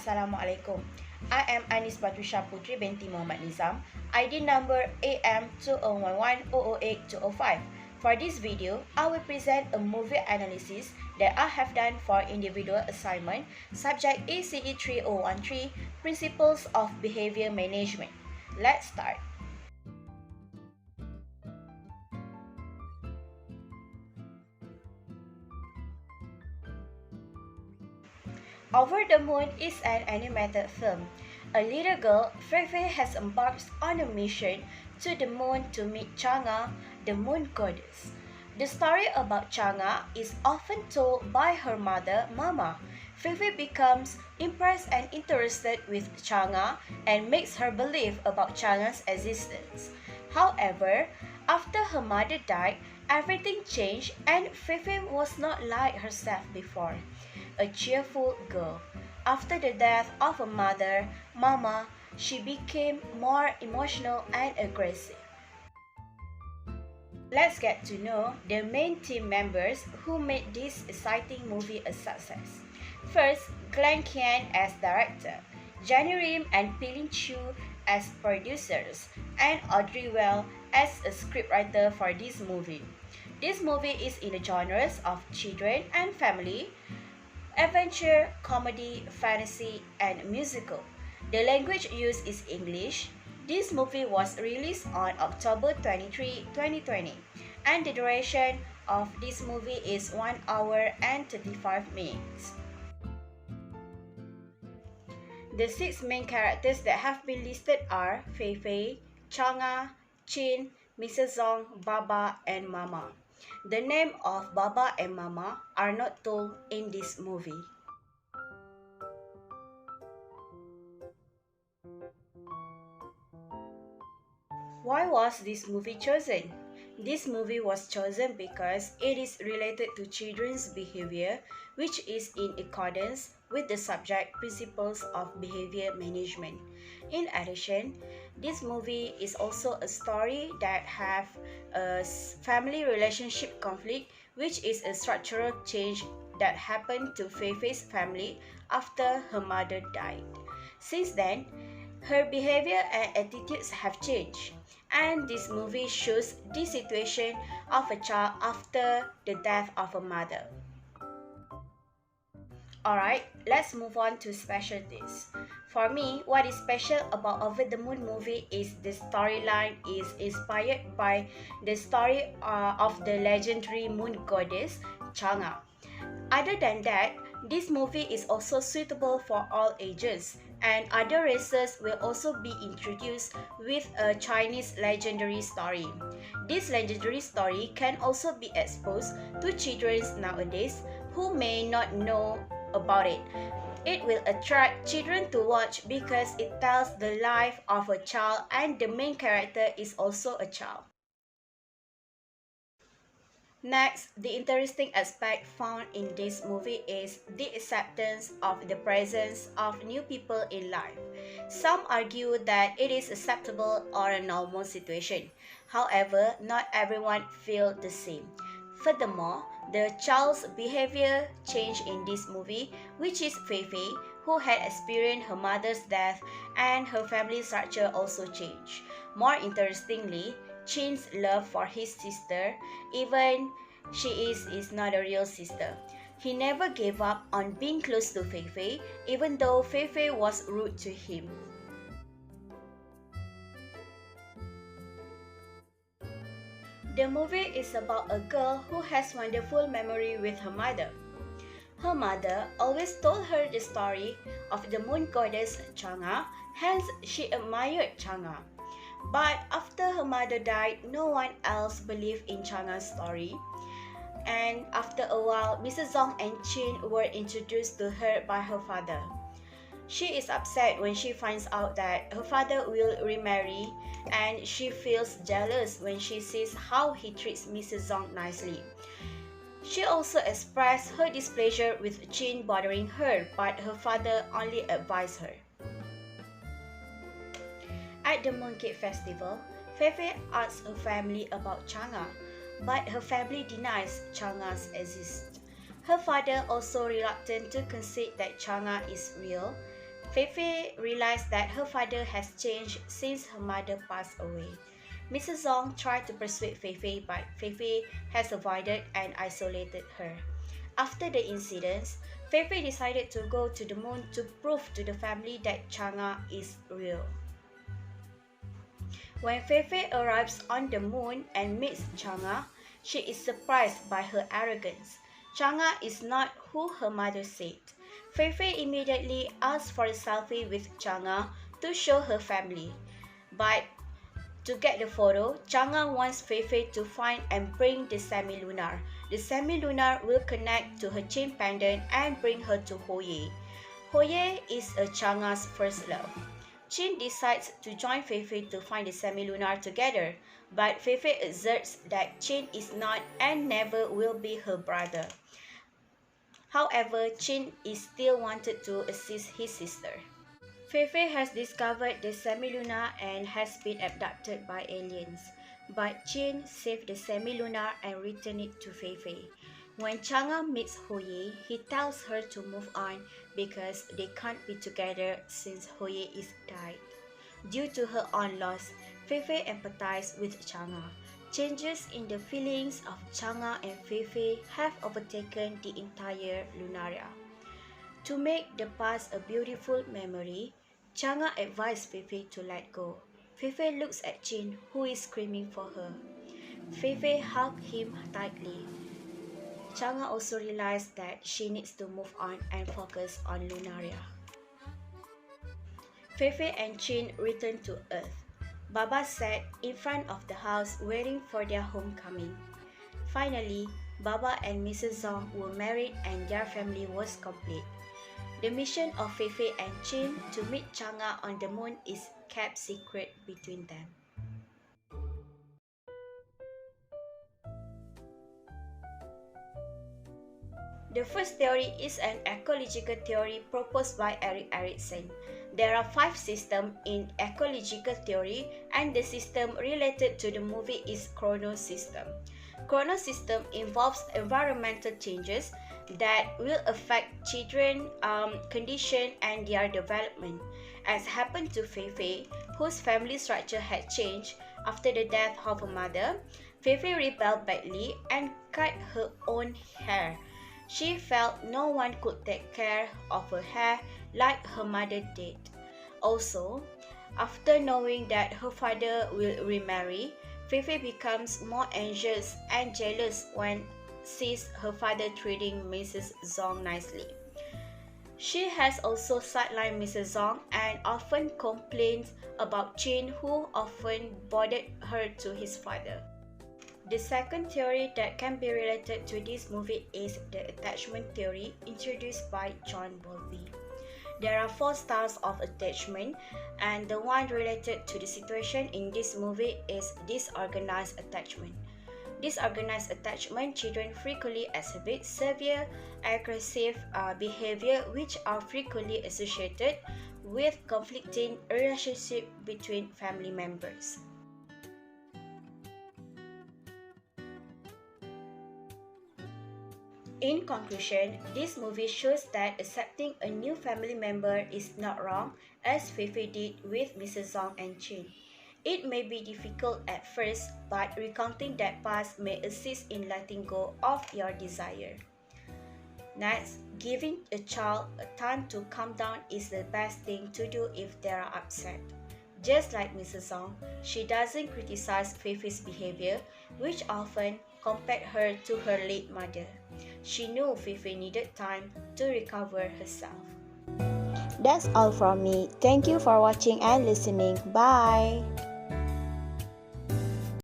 Assalamualaikum. I am Anis Batrisha Putri binti Muhammad Nizam, ID number AM2011008205. For this video, I will present a movie analysis that I have done for individual assignment, subject ECE 3013, Principles of Behavior Management. Let's start. Over the Moon is an animated film. A little girl, Feifei, has embarked on a mission to the moon to meet Chang'e, the moon goddess. The story about Chang'e is often told by her mother, Mama. Feifei becomes impressed and interested with Chang'e and makes her believe about Chang'e's existence. However, after her mother died, everything changed and Feifei was not like herself before. A cheerful girl. After the death of her mother, Mama, she became more emotional and aggressive. Let's get to know the main team members who made this exciting movie a success. First, Glenn Kian as director, Jenny Rim and Pilin Chu as producers, and Audrey Well as a scriptwriter for this movie. This movie is in the genres of children and family, adventure, comedy, fantasy, and musical. The language used is English. This movie was released on October 23, 2020, and the duration of this movie is 1 hour and 35 minutes. The 6 main characters that have been listed are Feifei, Chang'e, Chin, Mrs. Zong, Baba, and Mama. The name of Baba and Mama are not told in this movie. Why was this movie chosen? This movie was chosen because it is related to children's behavior, which is in accordance with the subject principles of behavior management. In addition, this movie is also a story that have a family relationship conflict, which is a structural change that happened to Feifei's family after her mother died. Since then, her behavior and attitudes have changed, and this movie shows the situation of a child after the death of a mother. Alright, let's move on to specialties. For me, what is special about Over the Moon movie is the storyline is inspired by the story of the legendary moon goddess Chang'e. Other than that, this movie is also suitable for all ages, and other races will also be introduced with a Chinese legendary story. This legendary story can also be exposed to children nowadays who may not know about it. It will attract children to watch because it tells the life of a child and the main character is also a child. Next, the interesting aspect found in this movie is the acceptance of the presence of new people in life. Some argue that it is acceptable or a normal situation. However, not everyone feels the same. Furthermore, the child's behavior changed in this movie, which is Feifei, who had experienced her mother's death, and her family structure also changed. More interestingly, Chin's love for his sister, even she is not a real sister. He never gave up on being close to Feifei, even though Feifei was rude to him. The movie is about a girl who has wonderful memory with her mother. Her mother always told her the story of the moon goddess Chang'e, hence she admired Chang'e. But after her mother died, no one else believed in Chang'e's story. And after a while, Mrs. Zong and Chin were introduced to her by her father. She is upset when she finds out that her father will remarry, and she feels jealous when she sees how he treats Mrs. Zong nicely. She also expressed her displeasure with Chin bothering her, but her father only advised her. At the Mooncake Festival, Feifei asks her family about Chang'e, but her family denies Chang'e's existence. Her father also reluctant to concede that Chang'e is real, Feifei realized that her father has changed since her mother passed away. Mrs. Zong tried to persuade Feifei, but Feifei has avoided and isolated her. After the incidents, Feifei decided to go to the moon to prove to the family that Chang'e is real. When Feifei arrives on the moon and meets Chang'e, she is surprised by her arrogance. Chang'e is not who her mother said. Feifei immediately asks for a selfie with Chang'e to show her family. But to get the photo, Chang'e wants Feifei to find and bring the semi-lunar. The semi-lunar will connect to her chain pendant and bring her to Hoye. Hoye is a Chang'e's first love. Chin decides to join Feifei to find the semi-lunar together, but Feifei asserts that Chin is not and never will be her brother. However, Chin is still wanted to assist his sister. Feifei has discovered the semi-lunar and has been abducted by aliens, but Chin saved the semi-lunar and returned it to Feifei. When Chang'e meets Hoye, he tells her to move on because they can't be together since Hoye is died. Due to her own loss, Feifei empathizes with Chang'e. Changes in the feelings of Chang'e and Feifei have overtaken the entire Lunaria. To make the past a beautiful memory, Chang'e advised Feifei to let go. Feifei looks at Chin, who is screaming for her. Feifei hugs him tightly. Chang'e also realized that she needs to move on and focus on Lunaria. Feifei and Chin return to Earth. Baba sat in front of the house waiting for their homecoming. Finally, Baba and Mrs. Zong were married and their family was complete. The mission of Feifei and Chin to meet Chang'e on the moon is kept secret between them. The first theory is an ecological theory proposed by Erik Erikson. There are 5 systems in ecological theory, and the system related to the movie is Chronos system. Chronos system involves environmental changes that will affect children's condition and their development, as happened to Feifei, whose family structure had changed after the death of her mother. Feifei rebelled badly and cut her own hair. She felt no one could take care of her hair like her mother did. Also, after knowing that her father will remarry, Feifei becomes more anxious and jealous when sees her father treating Mrs. Zong nicely. She has also sidelined Mrs. Zong and often complains about Chin, who often bothered her to his father. The second theory that can be related to this movie is the attachment theory introduced by John Bowlby. There are 4 styles of attachment, and the one related to the situation in this movie is disorganized attachment. Disorganized attachment children frequently exhibit severe aggressive behavior, which are frequently associated with conflicting relationships between family members. In conclusion, this movie shows that accepting a new family member is not wrong, as Feifei did with Mrs. Zong and Chin. It may be difficult at first, but recounting that past may assist in letting go of your desire. Next, giving a child a time to calm down is the best thing to do if they are upset. Just like Mrs. Zong, she doesn't criticize Feifei's behavior, which often compared her to her late mother. She knew Feifei needed time to recover herself. That's all from me. Thank you for watching and listening. Bye!